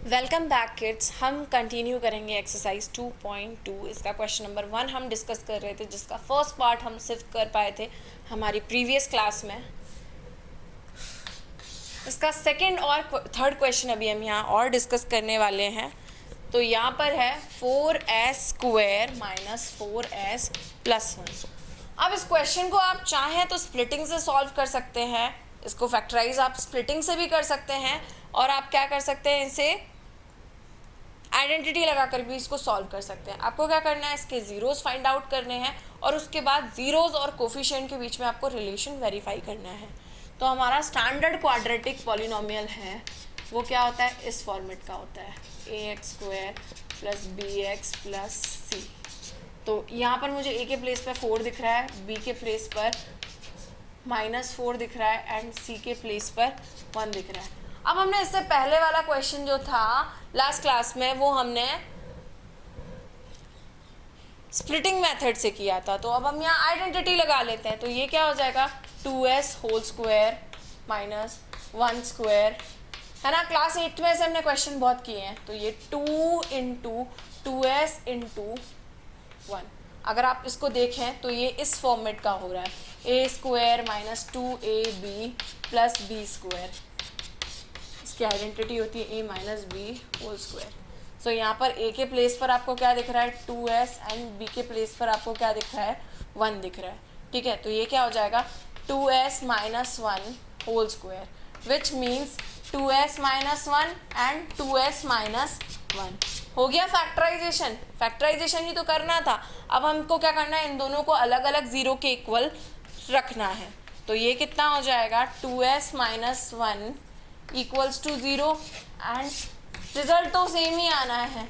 Welcome back kids. हम continue करेंगे exercise 2.2। इसका क्वेश्चन नंबर 1 हम डिस्कस कर रहे थे, जिसका फर्स्ट पार्ट हम सिर्फ कर पाए थे हमारी प्रीवियस क्लास में। इसका सेकंड और थर्ड क्वेश्चन अभी हम यहाँ और डिस्कस करने वाले हैं। तो यहाँ पर है 4s² माइनस 4s प्लस 1। अब इस क्वेश्चन को आप चाहें तो स्प्लिटिंग से सॉल्व कर सकते हैं, इसको फैक्टराइज आप स्प्लिटिंग से भी कर सकते हैं, और आप क्या कर सकते हैं, इसे आइडेंटिटी लगाकर भी इसको सॉल्व कर सकते हैं। आपको क्या करना है, इसके ज़ीरोज़ फाइंड आउट करने हैं और उसके बाद ज़ीरोज़ और कोफिशिएंट के बीच में आपको रिलेशन वेरीफाई करना है। तो हमारा स्टैंडर्ड क्वाड्रेटिक पॉलिनोमियल है वो क्या होता है, इस फॉर्मेट का होता है ax² plus bx plus c। तो यहाँ पर मुझे a के प्लेस पर 4 दिख रहा है, b के प्लेस पर -4 दिख रहा है एंड c के प्लेस पर 1 दिख रहा है। अब हमने इससे पहले वाला क्वेश्चन जो था लास्ट क्लास में, वो हमने स्प्लिटिंग मेथड से किया था। तो अब हम यहाँ आइडेंटिटी लगा लेते हैं। तो ये क्या हो जाएगा, 2s whole square minus 1 square, है ना। क्लास 8 में से हमने क्वेश्चन बहुत किए हैं। तो ये 2 इंटू 2s इंटू 1। अगर आप इसको देखें तो ये इस फॉर्मेट का हो रहा है a² minus 2ab plus b square. इसकी आइडेंटिटी होती है a minus b whole square. So यहाँ पर a के प्लेस पर आपको क्या दिख रहा है, 2s, एंड b के प्लेस पर आपको क्या दिख रहा है, 1 दिख रहा है। ठीक है, तो ये क्या हो जाएगा, 2s minus 1 whole square, which means 2s minus 1 and 2s minus 1। हो गया फैक्टराइजेशन। फैक्टराइजेशन ही तो करना था। अब हमको क्या करना है, इन दोनों को अलग अलग ज़ीरो के इक्वल रखना है। तो ये कितना हो जाएगा, 2s minus 1 equals to 0, and result तो सेम ही आना है।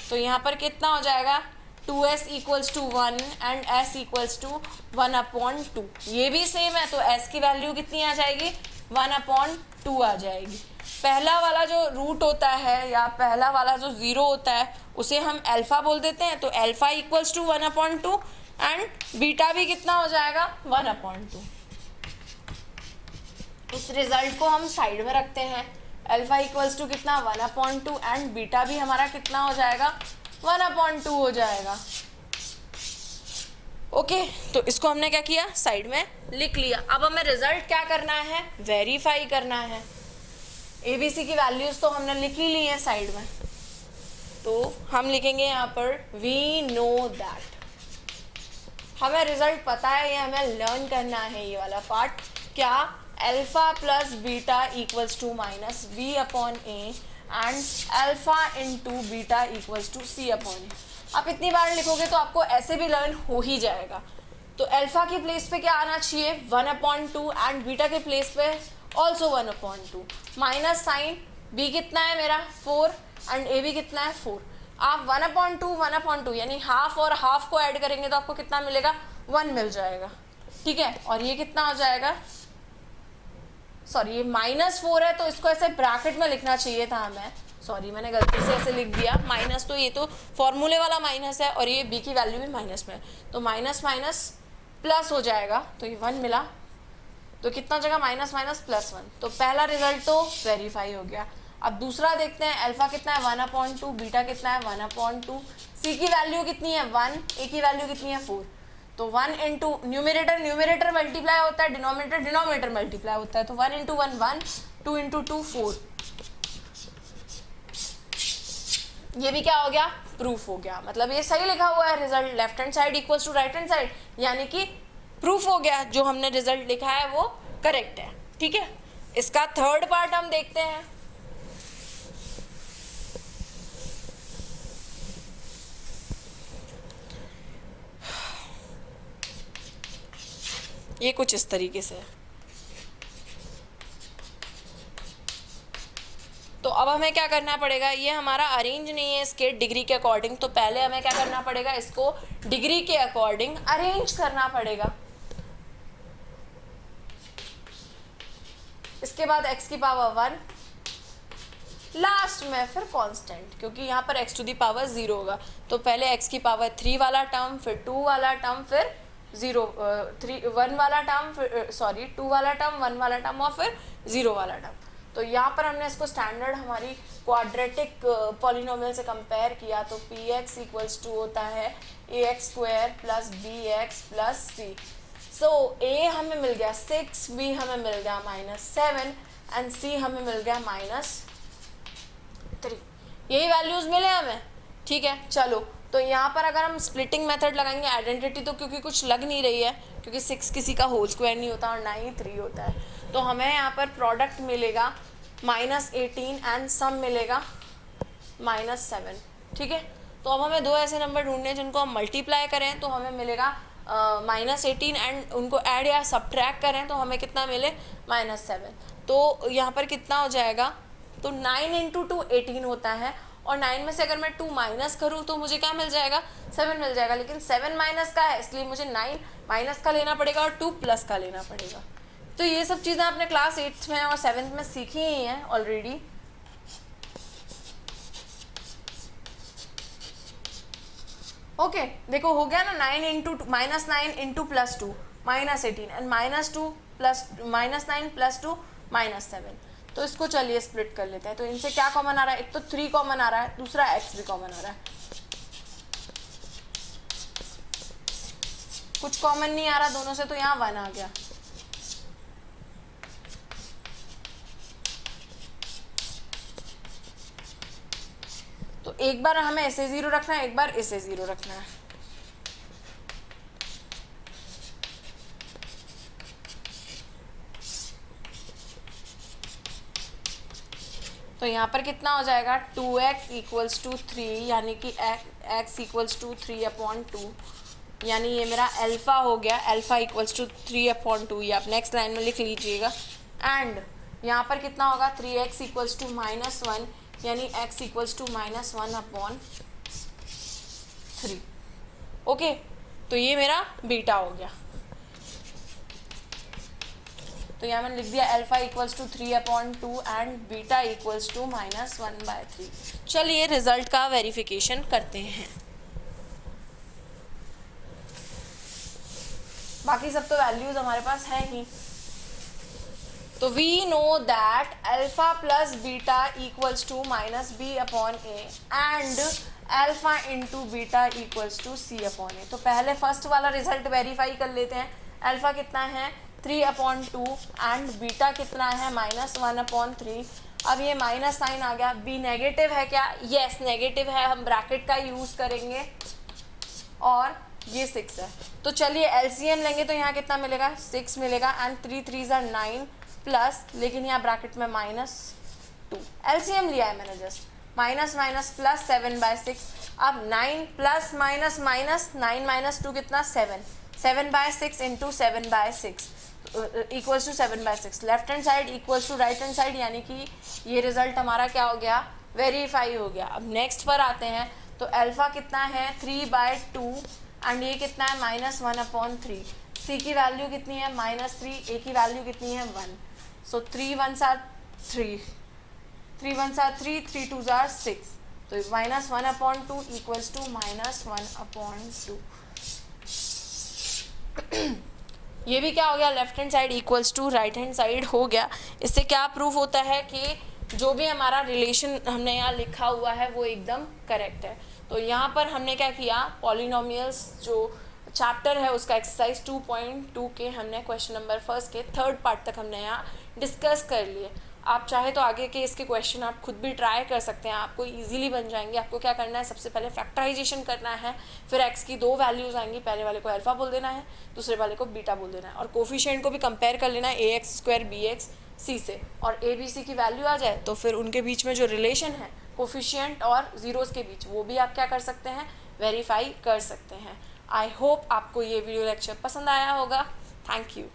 तो यहाँ पर कितना हो जाएगा, 2s equals to 1 and s equals to 1/2। ये भी सेम है, तो s की वैल्यू कितनी आ जाएगी, 1/2 आ जाएगी। पहला वाला जो रूट होता है या पहला वाला जो ज़ीरो होता है उसे हम अल्फ़ा बोल देते हैं। तो alpha equals to 1/2 and beta भी कितना हो जाएगा, 1/2। इस रिजल्ट को हम साइड में रखते हैं। अल्फा इक्वल्स टू कितना, 1/2, एंड बीटा भी हमारा कितना हो जाएगा, 1/2 हो जाएगा। ओके, तो इसको हमने क्या किया, साइड में लिख लिया। अब हमें रिजल्ट क्या करना है, वेरीफाई करना है। ABC की वैल्यूज तो हमने लिख ही ली है साइड में। तो हम लिखेंगे यहाँ पर वी नो दैट। हमें रिजल्ट पता है, ये हमें लर्न करना है ये वाला पार्ट। क्या, alpha plus beta equals to minus b/a and alpha into beta equals to c/a। आप इतनी बार लिखोगे तो आपको ऐसे भी लर्न हो ही जाएगा। तो अल्फा के प्लेस पे क्या आना चाहिए, 1/2, एंड बीटा के प्लेस पे ऑल्सो 1/2। माइनस साइन, b कितना है मेरा 4 एंड a भी कितना है 4। आप 1/2 यानी हाफ और हाफ को ऐड करेंगे तो आपको कितना मिलेगा, 1 मिल जाएगा। ठीक है, और ये कितना हो जाएगा, सॉरी ये -4 है तो इसको ऐसे ब्रैकेट में लिखना चाहिए था हमें। सॉरी मैंने गलती से ऐसे लिख दिया माइनस। तो ये तो फॉर्मूले वाला माइनस है और ये b की वैल्यू भी माइनस में, तो माइनस माइनस प्लस हो जाएगा। तो ये 1 मिला, तो कितना जगह माइनस माइनस प्लस 1। तो पहला रिजल्ट तो वेरीफाई हो गया। अब दूसरा देखते हैं, अल्फा कितना है 1/2, बीटा कितना है 1/2, c की वैल्यू कितनी है 1, a की वैल्यू कितनी है 4। तो 1 इंटू न्यूमिनेटर मल्टीप्लाई होता है, डिनोमिनेटर मल्टीप्लाई होता है। तो 1 इंटू 1 1, 2 इंटू 2 4। ये भी क्या हो गया, प्रूफ हो गया। मतलब ये सही लिखा हुआ है result, left hand side equals to right hand side, यानी कि प्रूफ हो गया, जो हमने रिजल्ट लिखा है वो करेक्ट है। ठीक है, इसका थर्ड पार्ट हम देखते हैं। ये कुछ इस तरीके से। तो अब हमें क्या करना पड़ेगा, ये हमारा अरेंज नहीं है इसके डिग्री के अकॉर्डिंग, तो पहले हमें क्या करना पड़ेगा, इसको डिग्री के अकॉर्डिंग अरेंज करना पड़ेगा। इसके बाद x की पावर 1, लास्ट में फिर कांस्टेंट, क्योंकि यहाँ पर x टू दी पावर 0 होगा। तो पहले x की पावर 3 वाला टर्म, फिर 2 वाला टर्म, फिर 1 वाला टर्म, 2 वाला टर्म, 1 वाला टर्म और फिर 0 वाला टर्म। तो यहाँ पर हमने इसको स्टैंडर्ड हमारी क्वाड्रेटिक पॉलिनोमियल से कंपेयर किया, तो पी एक्स इक्वल्स टू होता है a x square plus b x plus c. So a हमें मिल गया 6, बी हमें मिल गया -7 एंड सी हमें मिल गया -3। यही वैल्यूज़ मिले हमें, ठीक है। चलो, तो यहाँ पर अगर हम स्प्लिटिंग मेथड लगाएंगे, आइडेंटिटी तो क्योंकि कुछ लग नहीं रही है, क्योंकि 6 किसी का होल स्क्वायर नहीं होता और ना ही 3 होता है, तो हमें यहाँ पर प्रोडक्ट मिलेगा -18 एंड सम मिलेगा -7, ठीक है। तो अब हमें दो ऐसे नंबर ढूंढने हैं जिनको हम मल्टीप्लाई करें तो हमें मिलेगा -18 एंड उनको ऐड या सब्ट्रैक्ट करें तो हमें कितना मिले -7। तो यहाँ पर कितना हो जाएगा, तो 9 × 2 18 होता है, और 9 में से अगर मैं 2 माइनस करूँ तो मुझे क्या मिल जाएगा, 7 मिल जाएगा। लेकिन 7 माइनस का है, इसलिए मुझे 9 माइनस का लेना पड़ेगा और 2 प्लस का लेना पड़ेगा। तो ये सब चीज़ें आपने क्लास 8th में और 7th में सीखी ही हैं ऑलरेडी। ओके, देखो हो गया ना, -9 × 2 +2 -18 एंड -2 प्लस -9 + 2 -7। तो इसको चलिए स्प्लिट कर लेते हैं। तो इनसे क्या कॉमन आ रहा है, एक तो 3 कॉमन आ रहा है, दूसरा x भी कॉमन आ रहा है। कुछ कॉमन नहीं आ रहा दोनों से, तो यहाँ 1 आ गया। तो एक बार हमें ऐसे 0 रखना है, एक बार इसे 0 रखना है। तो यहाँ पर कितना हो जाएगा, 2x = 3, यानी कि x = 3/2, यानी ये मेरा अल्फ़ा हो गया, अल्फ़ा = 3/2, ये आप नेक्स्ट लाइन में लिख लीजिएगा। एंड यहाँ पर कितना होगा, 3x = -1, यानी x = -1/3। ओके, तो ये मेरा बीटा हो गया। तो यहाँ मैंने लिख दिया अल्फ़ा = 3/2 एंड बीटा = -1/3। चलिए रिजल्ट का वेरिफिकेशन करते हैं। बाकी सब तो वैल्यूज हमारे पास है ही। तो we know that alpha plus beta equals to -b/a and alpha into beta equals to c/a। तो पहले फर्स्ट वाला रिजल्ट वेरीफाई कर लेते हैं। अल्फा कितना है 3/2 एंड बीटा कितना है -1/3। अब ये माइनस साइन आ गया, b नेगेटिव है क्या, यस नेगेटिव है, हम ब्रैकेट का यूज़ करेंगे, और ये 6 है। तो चलिए एलसीएम लेंगे तो यहाँ कितना मिलेगा, 6 मिलेगा एंड 3 3 = 9 प्लस, लेकिन यहाँ ब्रैकेट में -2। एलसीएम लिया है मैंने जस्ट, माइनस प्लस 7/6। अब 9 प्लस माइनस माइनस 9 - 2 कितना 7, 7/6 into 7/6 equals to 7/6। Left hand side equals to right hand side, यानी कि ये रिजल्ट हमारा क्या हो गया, वेरीफाई हो गया। अब नेक्स्ट पर आते हैं। तो अल्फा कितना है 3/2 एंड ये कितना है -1/3। सी की वैल्यू कितनी है -3, ए की वैल्यू कितनी है 1। सो 3 1s are 3, 3 1s are 3, 3 2s are 6। तो -1/2 इक्वल्स टू -1/2। ये भी क्या हो गया, left hand side equals to right hand side हो गया। इससे क्या प्रूफ होता है कि जो भी हमारा रिलेशन हमने यहाँ लिखा हुआ है वो एकदम करेक्ट है। तो यहाँ पर हमने क्या किया, पॉलिनोमियल्स जो चैप्टर है उसका एक्सरसाइज 2.2 के हमने क्वेश्चन नंबर 1 के 3rd पार्ट तक हमने यहाँ डिस्कस कर लिए। आप चाहे तो आगे के इसके क्वेश्चन आप खुद भी ट्राई कर सकते हैं, आपको इजीली बन जाएंगे। आपको क्या करना है, सबसे पहले फैक्टराइजेशन करना है, फिर x की 2 वैल्यूज़ आएंगी, पहले वाले को अल्फा बोल देना है, दूसरे वाले को बीटा बोल देना है, और कोफिशिएंट को भी कंपेयर कर लेना है ax² bx c से, और a b c की वैल्यू आ जाए तो फिर उनके बीच में जो रिलेशन है कोफिशिएंट और ज़ीरोज़ के बीच, वो भी आप क्या कर सकते हैं, वेरीफाई कर सकते हैं। आई होप आपको ये वीडियो लेक्चर पसंद आया होगा। Thank you.